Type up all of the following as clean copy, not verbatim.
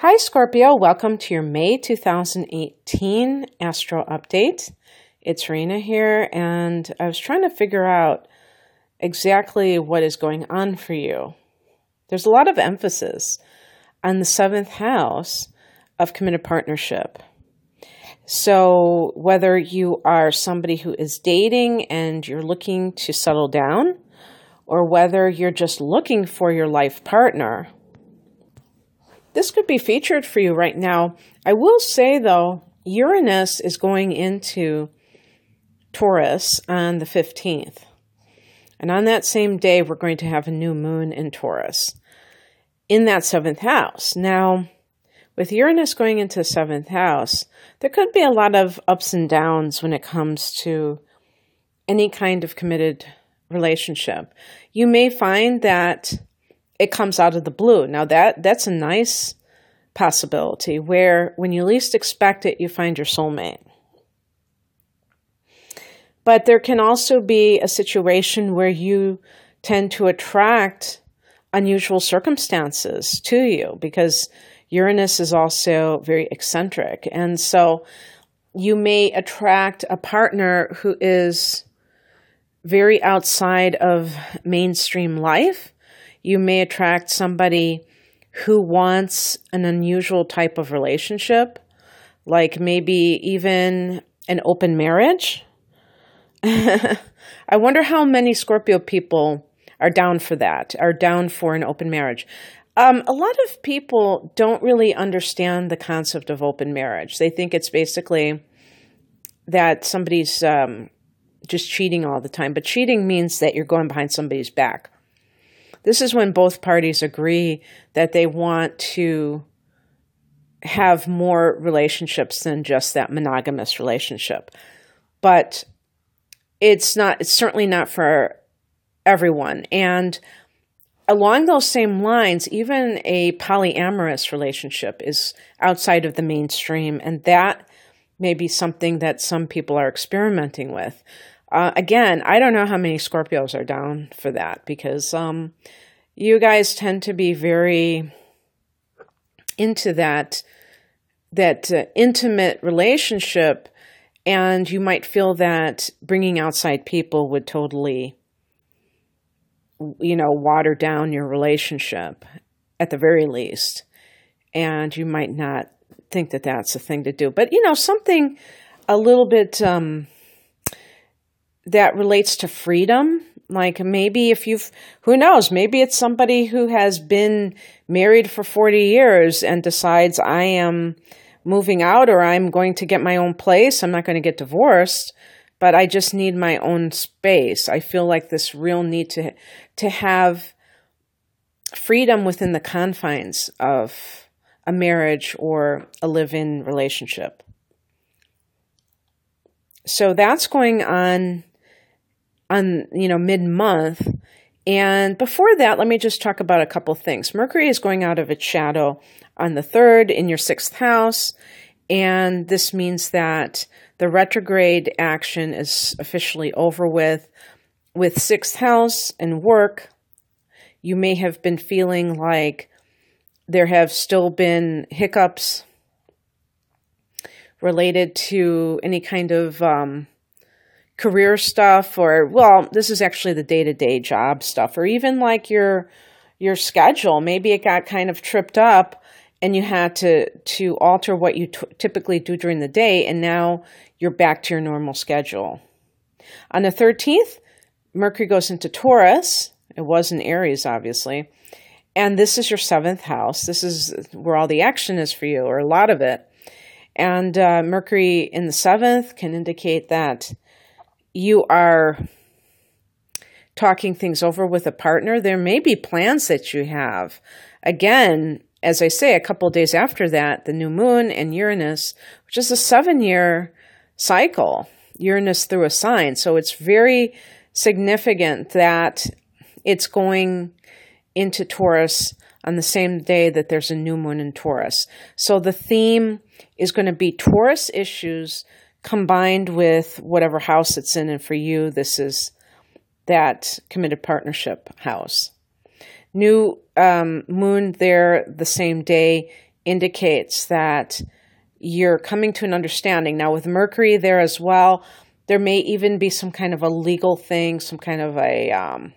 Hi, Scorpio. Welcome to your May 2018 Astro Update. It's Rena here, and I was trying to figure out exactly what is going on for you. There's a lot of emphasis on the 7th house of committed partnership. So whether you are somebody who is dating and you're looking to settle down, or whether you're just looking for your life partner, this could be featured for you right now. I will say, though, Uranus is going into Taurus on the 15th. And on that same day, we're going to have a new moon in Taurus in that 7th house. Now, with Uranus going into the 7th house, there could be a lot of ups and downs when it comes to any kind of committed relationship. You may find that it comes out of the blue. Now that's a nice possibility where when you least expect it, you find your soulmate. But there can also be a situation where you tend to attract unusual circumstances to you because Uranus is also very eccentric. And so you may attract a partner who is very outside of mainstream life. You may attract somebody who wants an unusual type of relationship, like maybe even an open marriage. I wonder how many Scorpio people are down for that, are down for an open marriage. A lot of people don't really understand the concept of open marriage. They think it's basically that somebody's just cheating all the time. But cheating means that you're going behind somebody's back. This is when both parties agree that they want to have more relationships than just that monogamous relationship. But it's certainly not for everyone. And along those same lines, even a polyamorous relationship is outside of the mainstream, and that may be something that some people are experimenting with. Again, I don't know how many Scorpios are down for that because you guys tend to be very into that intimate relationship, and you might feel that bringing outside people would totally, water down your relationship at the very least. And you might not think that that's a thing to do. But, something a little bit that relates to freedom, like maybe who knows, maybe it's somebody who has been married for 40 years and decides I am moving out or I'm going to get my own place. I'm not going to get divorced, but I just need my own space. I feel like this real need to have freedom within the confines of a marriage or a live-in relationship. So that's going on mid-month. And before that, let me just talk about a couple things. Mercury is going out of its shadow on the 3rd in your 6th house. And this means that the retrograde action is officially over with. With 6th house and work, you may have been feeling like there have still been hiccups related to any kind of career stuff, or, well, this is actually the day-to-day job stuff, or even like your schedule. Maybe it got kind of tripped up and you had to alter what you typically do during the day, and now you're back to your normal schedule. On the 13th, Mercury goes into Taurus. It was in Aries, obviously. And this is your 7th house. This is where all the action is for you, or a lot of it. And Mercury in the 7th can indicate that you are talking things over with a partner. There may be plans that you have. Again, as I say, a couple of days after that, the new moon and Uranus, which is a 7-year cycle, Uranus through a sign. So it's very significant that it's going into Taurus on the same day that there's a new moon in Taurus. So the theme is going to be Taurus issues combined with whatever house it's in. And for you, this is that committed partnership house. New moon there the same day indicates that you're coming to an understanding. Now, with Mercury there as well, there may even be some kind of a legal thing, some kind of a,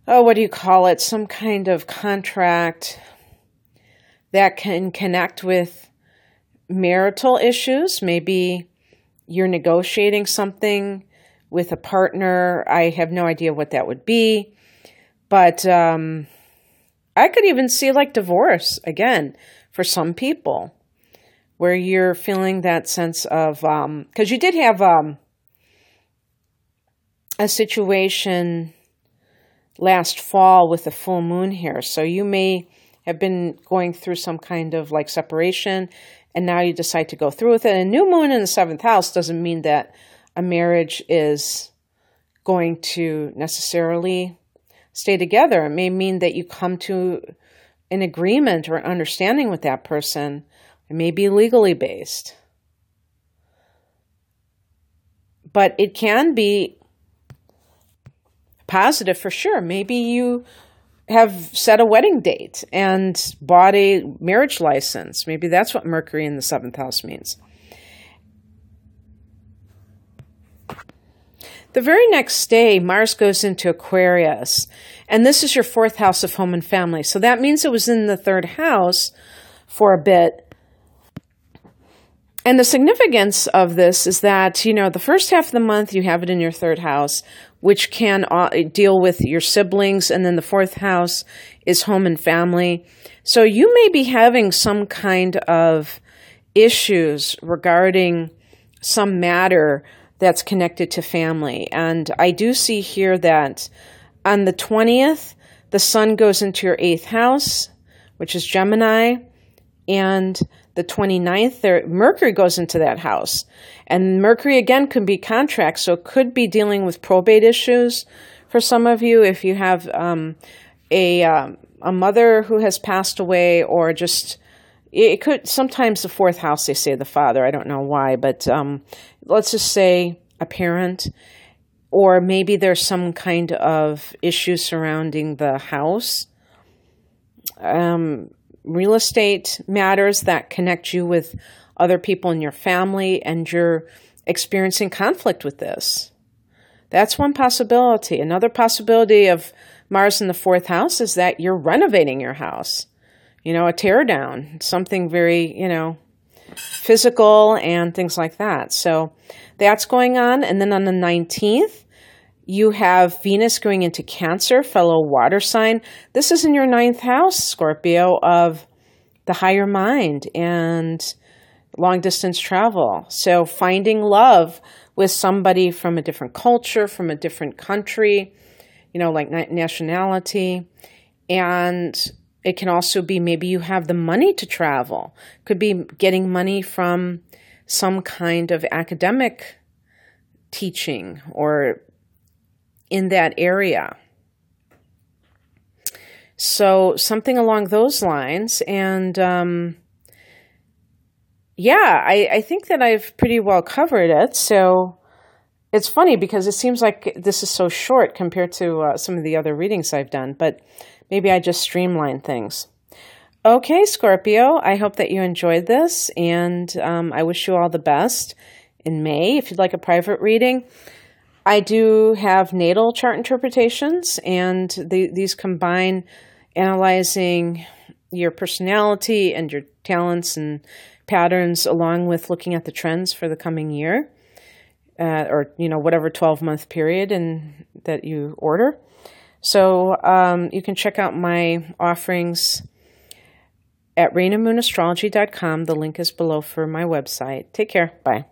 what do you call it? Some kind of contract that can connect with marital issues. Maybe you're negotiating something with a partner. I have no idea what that would be. But I could even see like divorce, again, for some people, where you're feeling that sense of, because you did have a situation last fall with the full moon here. So you may have been going through some kind of like separation, and now you decide to go through with it. And a new moon in the 7th house doesn't mean that a marriage is going to necessarily stay together. It may mean that you come to an agreement or an understanding with that person. It may be legally based. But it can be positive for sure. Maybe you have set a wedding date and bought a marriage license. Maybe that's what Mercury in the 7th house means. The very next day, Mars goes into Aquarius, and this is your 4th house of home and family. So that means it was in the 3rd house for a bit. And the significance of this is that, you know, the first half of the month, you have it in your 3rd house, which can deal with your siblings. And then the 4th house is home and family. So you may be having some kind of issues regarding some matter that's connected to family. And I do see here that on the 20th, the sun goes into your 8th house, which is Gemini, and the 29th, Mercury goes into that house. And Mercury, again, could be contract, so it could be dealing with probate issues for some of you if you have a mother who has passed away, or just, it could, sometimes the 4th house, they say the father, I don't know why, but let's just say a parent, or maybe there's some kind of issue surrounding the house. Real estate matters that connect you with other people in your family, and you're experiencing conflict with this. That's one possibility. Another possibility of Mars in the 4th house is that you're renovating your house. You know, a tear down, something very, you know, physical and things like that. So that's going on. And then on the 19th, you have Venus going into Cancer, fellow water sign. This is in your 9th house, Scorpio, of the higher mind and long-distance travel. So finding love with somebody from a different culture, from a different country, you know, like nationality. And it can also be maybe you have the money to travel. Could be getting money from some kind of academic teaching or in that area. So something along those lines. And yeah, I think that I've pretty well covered it. So it's funny because it seems like this is so short compared to some of the other readings I've done, but maybe I just streamline things. Okay, Scorpio, I hope that you enjoyed this, and I wish you all the best in May. If you'd like a private reading, I do have natal chart interpretations, and these combine analyzing your personality and your talents and patterns along with looking at the trends for the coming year, or, you know, whatever 12-month period that you order. So you can check out my offerings at rainamoon.astrology.com. The link is below for my website. Take care. Bye.